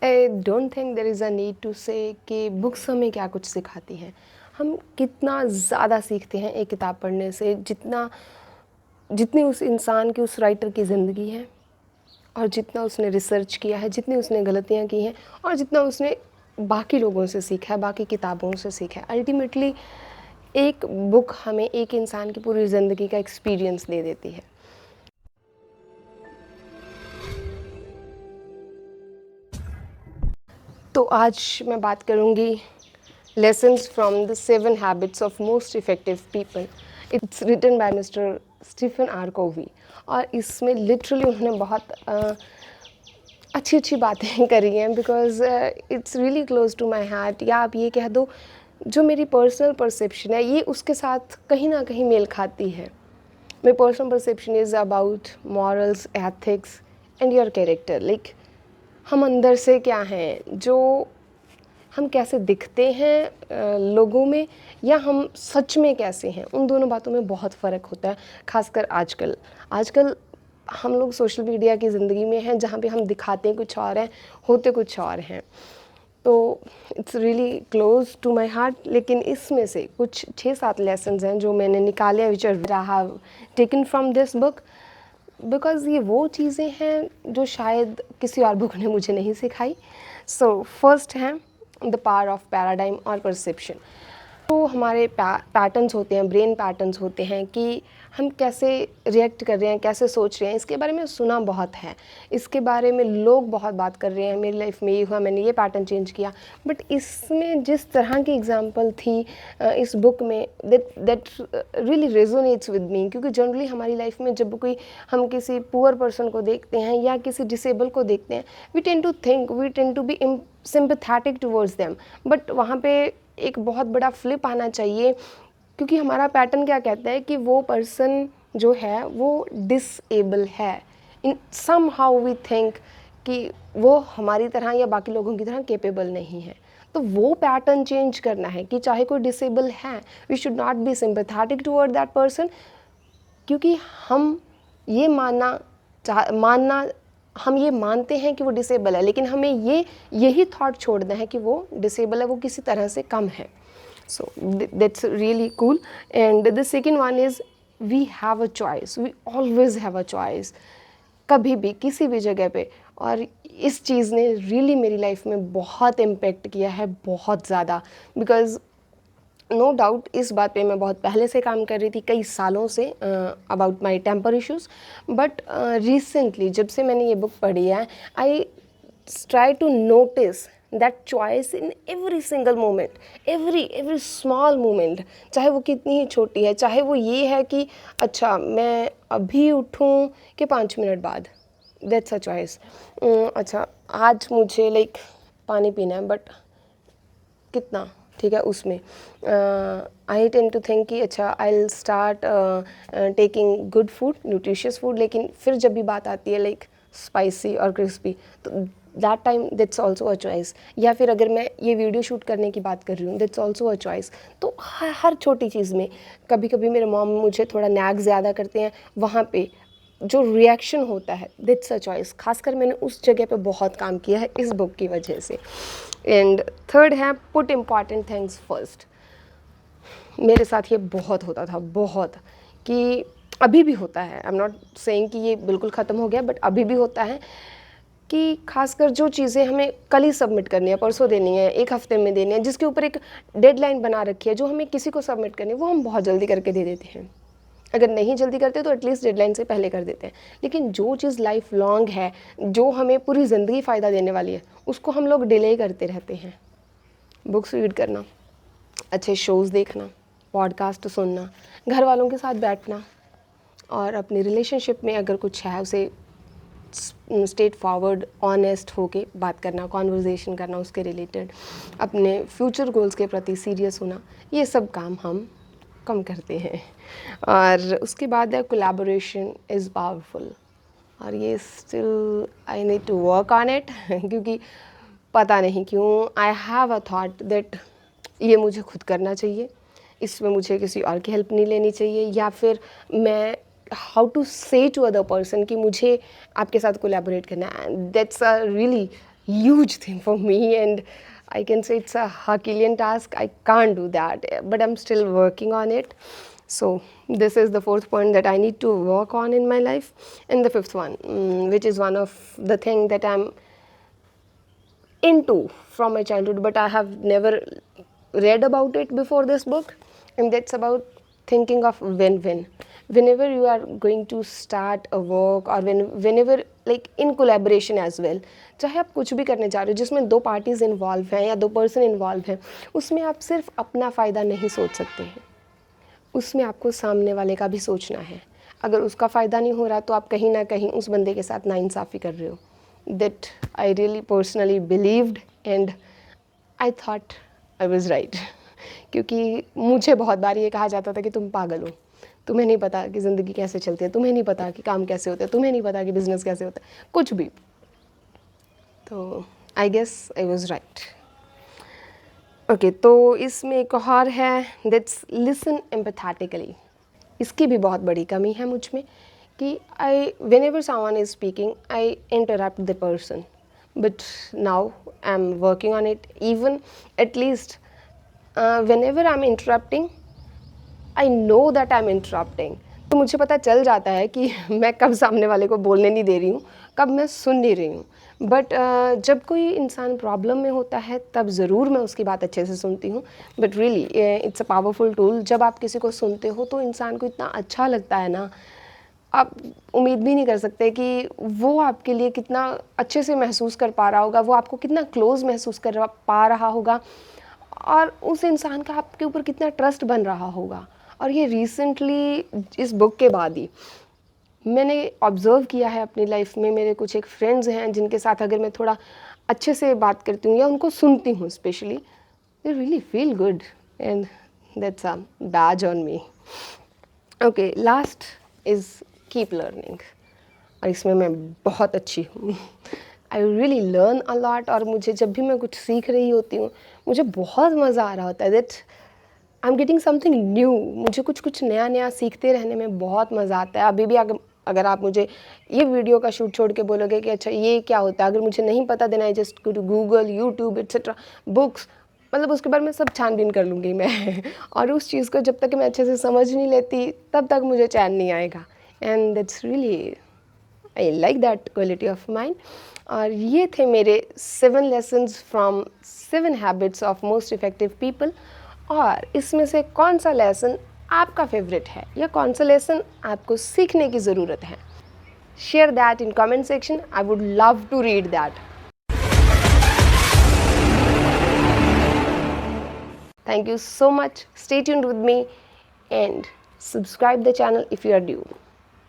I don't think there is a need to say कि books हमें क्या कुछ सिखाती हैं। हम कितना ज़्यादा सीखते हैं एक किताब पढ़ने से, जितनी उस इंसान की, उस राइटर की ज़िंदगी है, और जितना उसने रिसर्च किया है, जितनी उसने गलतियाँ की हैं, और जितना उसने बाकी लोगों से सीखा है, बाकी किताबों से सीखा है। अल्टीमेटली एक बुक हमें एक इंसान की पूरी ज़िंदगी का एक्सपीरियंस दे देती है। तो आज मैं बात करूँगी lessons from the 7 habits of most effective people. It's written by mister Stephen R Covey, और इसमें लिटरली उन्होंने बहुत अच्छी अच्छी बातें करी हैं, because it's really close to my heart, या आप ये कह दो जो मेरी पर्सनल परसेप्शन है ये उसके साथ कहीं ना कहीं मेल खाती है। My personal perception is about morals, ethics and your character. Like हम अंदर से क्या हैं, जो हम कैसे दिखते हैं लोगों में, या हम सच में कैसे हैं, उन दोनों बातों में बहुत फ़र्क होता है। खासकर आजकल आजकल हम लोग सोशल मीडिया की ज़िंदगी में हैं, जहाँ पे हम दिखाते हैं कुछ और हैं, होते कुछ और हैं। तो it's really close to my heart. लेकिन इसमें से कुछ 6-7 लेसन्स हैं जो मैंने निकाले हैं, which I have taken from this book, because ये वो चीज़ें हैं जो शायद किसी और बुक ने मुझे नहीं सिखाई। सो फर्स्ट है द पावर ऑफ पैराडाइम और परसेप्शन। तो हमारे पैटर्न्स होते हैं, ब्रेन पैटर्न्स होते हैं कि हम कैसे रिएक्ट कर रहे हैं, कैसे सोच रहे हैं, इसके बारे में सुना बहुत है, इसके बारे में लोग बहुत बात कर रहे हैं, मेरी लाइफ में ये हुआ, मैंने ये पैटर्न चेंज किया। बट इसमें जिस तरह की एग्जांपल थी इस बुक में, that really resonates with me, क्योंकि जनरली हमारी लाइफ में जब कोई हम किसी पुअर पर्सन को देखते हैं या किसी डिसेबल को देखते हैं, we tend to be sympathetic towards them. But वहाँ पे एक बहुत बड़ा फ्लिप आना चाहिए, क्योंकि हमारा पैटर्न क्या कहता है कि वो पर्सन जो है वो डिसेबल है। इन सम हाउ वी थिंक कि वो हमारी तरह या बाकी लोगों की तरह केपेबल नहीं है। तो वो पैटर्न चेंज करना है कि चाहे कोई डिसेबल है, we should not be sympathetic toward that person, क्योंकि हम ये हम ये मानते हैं कि वो डिसेबल है, लेकिन हमें यही थॉट छोड़ना है कि वो डिसेबल है, वो किसी तरह से कम है। So that's really cool. And the second one is we have a choice, we always have a choice, कभी भी किसी भी जगह पे। और इस चीज़ ने रियली मेरी लाइफ में बहुत इम्पेक्ट किया है, बहुत ज़्यादा। बिकॉज़ नो डाउट इस बात पे मैं बहुत पहले से काम कर रही थी, कई सालों से, about my temper issues. But recently जब से मैंने ये बुक पढ़ी है, I try to notice that choice in every single moment, every small moment, चाहे वो कितनी ही छोटी है। चाहे वो ये है कि अच्छा मैं अभी उठूँ कि 5 मिनट बाद, दैट्स अ चॉइस। अच्छा आज मुझे लाइक पानी पीना है, बट कितना, ठीक है, उसमें आई टेंड टू थिंक कि अच्छा I will start taking good food, nutritious food. लेकिन फिर जब भी बात आती है लाइक स्पाइसी और क्रिस्पी, तो that time that's also a choice. या फिर अगर मैं ये वीडियो शूट करने की बात कर रही हूँ, दैट्स ऑल्सो अ चॉइस। तो हर छोटी चीज़ में, कभी कभी मेरे मॉम मुझे थोड़ा नैग ज़्यादा करते हैं, वहाँ पे जो रिएक्शन होता है, दैट्स अ चॉइस। खासकर मैंने उस जगह पे बहुत काम किया है इस बुक की वजह से। एंड थर्ड है पुट इम्पॉर्टेंट थिंग्स फर्स्ट। मेरे साथ ये बहुत होता था, बहुत, कि अभी भी होता है। आई एम नॉट सेइंग कि ये बिल्कुल ख़त्म हो गया, बट अभी भी होता है कि खासकर जो चीज़ें हमें कल ही सबमिट करनी है, परसों देनी है, एक हफ्ते में देनी है, जिसके ऊपर एक डेडलाइन बना रखी है, जो हमें किसी को सबमिट करनी है, वो हम बहुत जल्दी करके दे देते हैं। अगर नहीं जल्दी करते तो एटलीस्ट डेडलाइन से पहले कर देते हैं। लेकिन जो चीज़ लाइफ लॉन्ग है, जो हमें पूरी ज़िंदगी फ़ायदा देने वाली है, उसको हम लोग डिले करते रहते हैं। बुक्स रीड करना, अच्छे शोज़ देखना, पॉडकास्ट सुनना, घर वालों के साथ बैठना, और अपनी रिलेशनशिप में अगर कुछ है उसे स्ट्रेट फॉरवर्ड ऑनेस्ट होके बात करना, कॉन्वर्जेसन करना उसके रिलेटेड, अपने फ्यूचर गोल्स के प्रति सीरियस होना, ये सब काम हम कम करते हैं। और उसके बाद है कोलैबोरेशन इज़ पावरफुल, और ये still I need to work on it, क्योंकि पता नहीं क्यों I have a thought that ये मुझे खुद करना चाहिए, इसमें मुझे किसी और की हेल्प नहीं लेनी चाहिए, या फिर मैं हाउ टू से टू अदर पर्सन कि मुझे आपके साथ कोलैबोरेट करना है। That's a really huge thing for me, and I can say it's a Herculean task. I can't do that, but I'm still working on it. So this is the fourth point that I need to work on in my life. And the fifth one, which is one of the thing that I'm into from my childhood, but I have never read about it before this book, and that's about thinking of win-win. Whenever you are going to start a work, or whenever like in collaboration as well, चाहे आप कुछ भी करने जा रहे हो जिसमें दो पार्टीज इन्वॉल्व हैं या दो पर्सन इन्वॉल्व हैं, उसमें आप सिर्फ अपना फ़ायदा नहीं सोच सकते हैं, उसमें आपको सामने वाले का भी सोचना है. अगर उसका फ़ायदा नहीं हो रहा तो आप कहीं ना कहीं उस बंदे के साथ नाइंसाफ़ी कर रहे हो. That I really personally believed, and I thought I was right. क्योंकि मुझे बहुत बार ये कहा जाता था कि तुम पागल हो, तुम्हें नहीं पता कि ज़िंदगी कैसे चलती है, तुम्हें नहीं पता कि काम कैसे होता है, तुम्हें नहीं पता कि बिज़नेस कैसे होता है, कुछ भी. तो I guess I was right. Okay, तो इसमें एक और है, दैट्स लिसन एम्पैथेटिकली. इसकी भी बहुत बड़ी कमी है मुझ में कि आई whenever someone is speaking I interrupt the person, but now I am working on it. Even at least whenever I am interrupting I know that I am interrupting. तो मुझे पता चल जाता है कि मैं कब सामने वाले को बोलने नहीं दे रही हूँ, कब मैं सुन नहीं रही हूँ. बट जब कोई इंसान प्रॉब्लम में होता है तब ज़रूर मैं उसकी बात अच्छे से सुनती हूँ. But really it's a powerful tool. जब आप किसी को सुनते हो तो इंसान को इतना अच्छा लगता है ना, आप उम्मीद भी नहीं कर सकते कि वो आपके लिए कितना अच्छे से महसूस कर पा रहा होगा, वो आपको कितना क्लोज महसूस कर पा रहा होगा, और उस इंसान का आपके ऊपर कितना ट्रस्ट बन रहा होगा. और ये रिसेंटली इस बुक के बाद ही मैंने ऑब्ज़र्व किया है अपनी लाइफ में. मेरे कुछ एक फ्रेंड्स हैं जिनके साथ अगर मैं थोड़ा अच्छे से बात करती हूँ या उनको सुनती हूँ specially, they really feel good, and that's a badge on me. Okay, last is keep learning. और इसमें मैं बहुत अच्छी हूँ. I really learn a lot. और मुझे जब भी मैं कुछ सीख रही होती हूँ मुझे बहुत मज़ा आ रहा होता है. That I am getting something new. मुझे कुछ कुछ नया नया सीखते रहने में बहुत मज़ा आता है. अभी भी अगर आप मुझे ये वीडियो का शूट छोड़ के बोलोगे कि अच्छा ये क्या होता है, अगर मुझे नहीं पता, देना I just go to Google, YouTube etcetera, books, मतलब उसके बारे में सब छानबीन कर लूँगी मैं. और उस चीज़ को जब तक मैं अच्छे से समझ नहीं लेती तब तक मुझे चैन नहीं आएगा. And that's really I like that quality of mind. और ये थे मेरे 7 lessons from 7 habits of most effective people. और इसमें से कौन सा लेसन आपका फेवरेट है या कौन सा लेसन आपको सीखने की ज़रूरत है, share that in comment section. I would love to read that. Thank you so much. Stay tuned with me and subscribe the channel if you are new.